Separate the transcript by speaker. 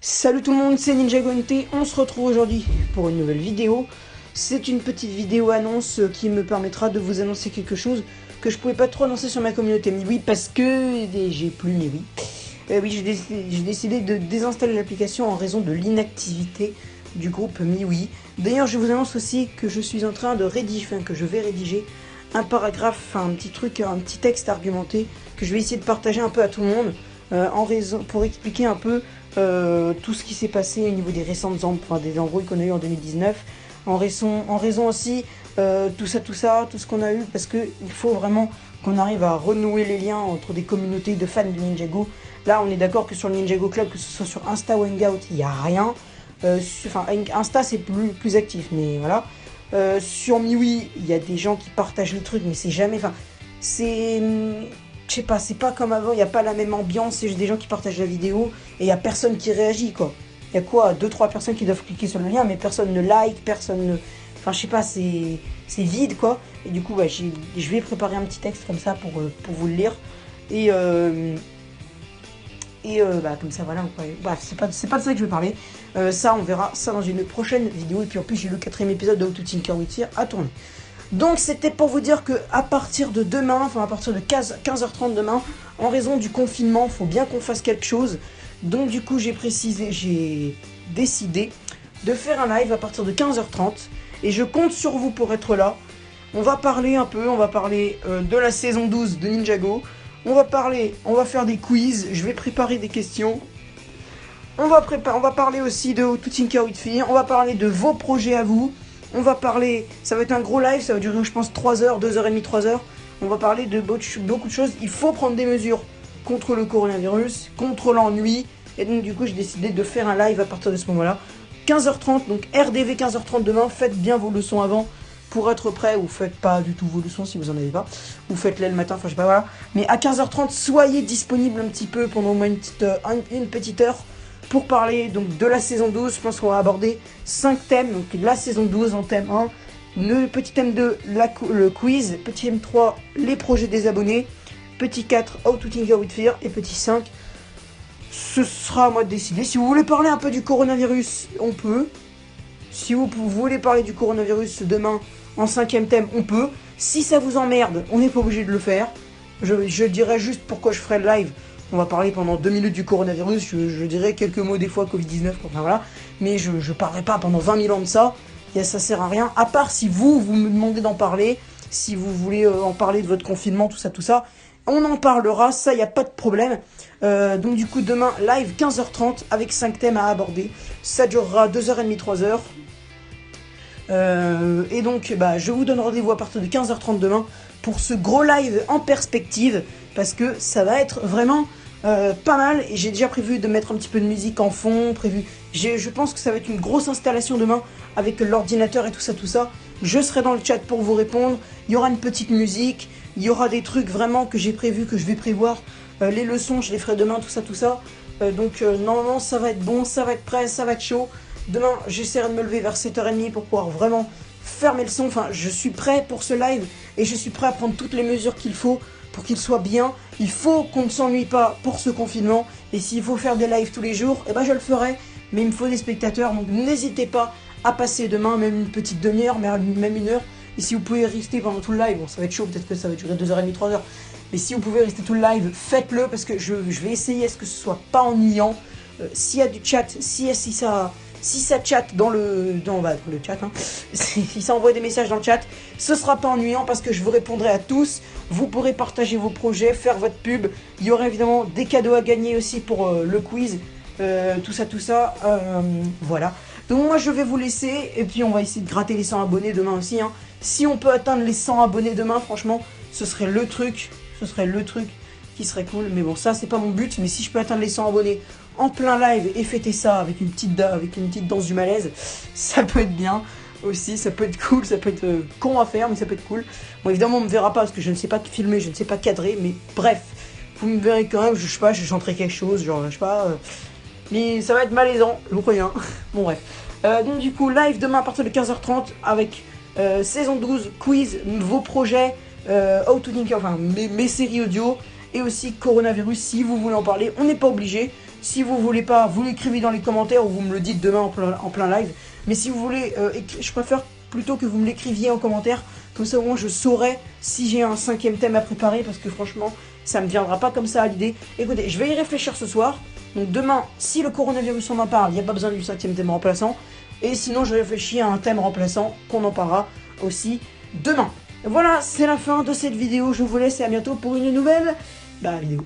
Speaker 1: Salut tout le monde, c'est Ninjago NT, on se retrouve aujourd'hui pour une nouvelle vidéo. C'est une petite vidéo annonce qui me permettra de vous annoncer quelque chose que je pouvais pas trop annoncer sur ma communauté MiWi parce que j'ai plus MiWi. Oui, j'ai décidé de désinstaller l'application en raison de l'inactivité du groupe MiWi. D'ailleurs, je vous annonce aussi que je suis en train de que je vais rédiger un paragraphe, un petit truc, un petit texte argumenté que je vais essayer de partager un peu à tout le monde pour expliquer un peu tout ce qui s'est passé au niveau des récentes des embrouilles qu'on a eu en 2019, en raison aussi tout ce qu'on a eu, parce qu'il faut vraiment qu'on arrive à renouer les liens entre des communautés de fans de Ninjago. Là, on est d'accord que sur le Ninjago Club, que ce soit sur Insta ou Hangout, il n'y a rien. Insta, c'est plus actif, mais voilà. Sur MiWi, il y a des gens qui partagent le truc, mais c'est jamais... Je sais pas, c'est pas comme avant, il n'y a pas la même ambiance, c'est juste des gens qui partagent la vidéo et il n'y a personne qui réagit, quoi. Il y a quoi, 2-3 personnes qui doivent cliquer sur le lien, mais personne ne like, personne ne... Enfin, je sais pas, c'est vide, quoi. Et du coup, je vais préparer un petit texte comme ça pour vous le lire. Comme ça, voilà. Bref, c'est pas de ça que je vais parler. Ça, on verra ça dans une prochaine vidéo. Et puis en plus, j'ai le 4ème épisode de How to Tinker with Fear à tourner. Donc c'était pour vous dire que à partir de demain, enfin à partir de 15h30 demain, en raison du confinement, il faut bien qu'on fasse quelque chose. Donc du coup j'ai décidé de faire un live à partir de 15h30 et je compte sur vous pour être là. On va parler de la saison 12 de Ninjago. On va faire des quiz, je vais préparer des questions. On va parler aussi de How to Tinker with Fear, on va parler de vos projets à vous. On va parler, ça va être un gros live, ça va durer je pense 3 heures, 2h30, 3 heures. On va parler de beaucoup de choses. Il faut prendre des mesures contre le coronavirus, contre l'ennui. Et donc du coup j'ai décidé de faire un live à partir de ce moment-là. 15h30, donc RDV 15h30 demain. Faites bien vos leçons avant pour être prêt. Ou faites pas du tout vos leçons si vous en avez pas. Ou faites-les le matin, enfin je sais pas, voilà. Mais à 15h30, soyez disponible un petit peu pendant au moins une petite heure. Pour parler donc de la saison 12, je pense qu'on va aborder 5 thèmes. Donc la saison 12 en thème 1, le petit thème 2, le quiz, petit thème 3, les projets des abonnés, petit 4, How to Tinker with Fear, et petit 5, ce sera à moi de décider. Si vous voulez parler un peu du coronavirus, on peut. Si vous voulez parler du coronavirus demain en 5ème thème, on peut. Si ça vous emmerde, on n'est pas obligé de le faire. Je dirais juste pourquoi je ferai le live. On va parler pendant 2 minutes du coronavirus, je dirais quelques mots des fois Covid-19, enfin voilà. Mais je parlerai pas pendant 20 000 ans de ça, ça sert à rien. À part si vous me demandez d'en parler, si vous voulez en parler de votre confinement, tout ça, on en parlera, ça y a pas de problème. Donc du coup demain, live 15h30 avec 5 thèmes à aborder. Ça durera 2h30, 3h. Et donc je vous donne rendez-vous à partir de 15h30 demain pour ce gros live en perspective, parce que ça va être vraiment pas mal. Et j'ai déjà prévu de mettre un petit peu de musique en fond, je pense que ça va être une grosse installation demain avec l'ordinateur et tout ça. Je serai dans le chat pour vous répondre, il y aura une petite musique, il y aura des trucs vraiment que j'ai prévu, que je vais prévoir. Les leçons je les ferai demain, tout ça. Normalement ça va être bon, ça va être prêt, ça va être chaud. Demain j'essaierai de me lever vers 7h30 pour pouvoir vraiment fermer le son. Enfin, je suis prêt pour ce live et je suis prêt à prendre toutes les mesures qu'il faut pour qu'il soit bien. Il faut qu'on ne s'ennuie pas pour ce confinement. Et s'il faut faire des lives tous les jours, je le ferai. Mais il me faut des spectateurs, donc n'hésitez pas à passer demain, même une petite demi-heure, même 1 heure. Et si vous pouvez rester pendant tout le live, bon ça va être chaud, peut-être que ça va durer 2h30, 3h. Mais si vous pouvez rester tout le live, faites-le, parce que je vais essayer à ce que ce soit pas ennuyant. S'il y a du chat, si ça chatte dans le chat, si ça envoie des messages dans le chat, ce sera pas ennuyant parce que je vous répondrai à tous. Vous pourrez partager vos projets, faire votre pub. Il y aura évidemment des cadeaux à gagner aussi pour le quiz, tout ça. Voilà. Donc moi je vais vous laisser et puis on va essayer de gratter les 100 abonnés demain aussi. Si on peut atteindre les 100 abonnés demain, franchement, ce serait le truc qui serait cool. Mais bon, ça c'est pas mon but. Mais si je peux atteindre les 100 abonnés en plein live et fêter ça avec une petite danse du malaise, ça peut être bien aussi, ça peut être cool, ça peut être con à faire, mais ça peut être cool. Bon, évidemment on me verra pas parce que je ne sais pas filmer, je ne sais pas cadrer, mais bref, vous me verrez quand même, je sais pas, je chanterai quelque chose, genre je sais pas, mais ça va être malaisant, je vous préviens. Bon bref, donc du coup live demain à partir de 15h30 avec saison 12, quiz, vos projets, How to Tinker, enfin mes séries audio, et aussi coronavirus si vous voulez en parler, on n'est pas obligé. Si vous voulez pas, vous l'écrivez dans les commentaires ou vous me le dites demain en plein live. Mais si vous voulez, je préfère plutôt que vous me l'écriviez en commentaire. Comme ça au moins je saurai si j'ai un 5e thème à préparer, parce que franchement ça me viendra pas comme ça à l'idée. Écoutez, je vais y réfléchir ce soir. Donc demain, si le coronavirus on en parle, il n'y a pas besoin du 5e thème remplaçant. Et sinon je réfléchis à un thème remplaçant qu'on en parlera aussi demain. Voilà, c'est la fin de cette vidéo. Je vous laisse et à bientôt pour une nouvelle vidéo.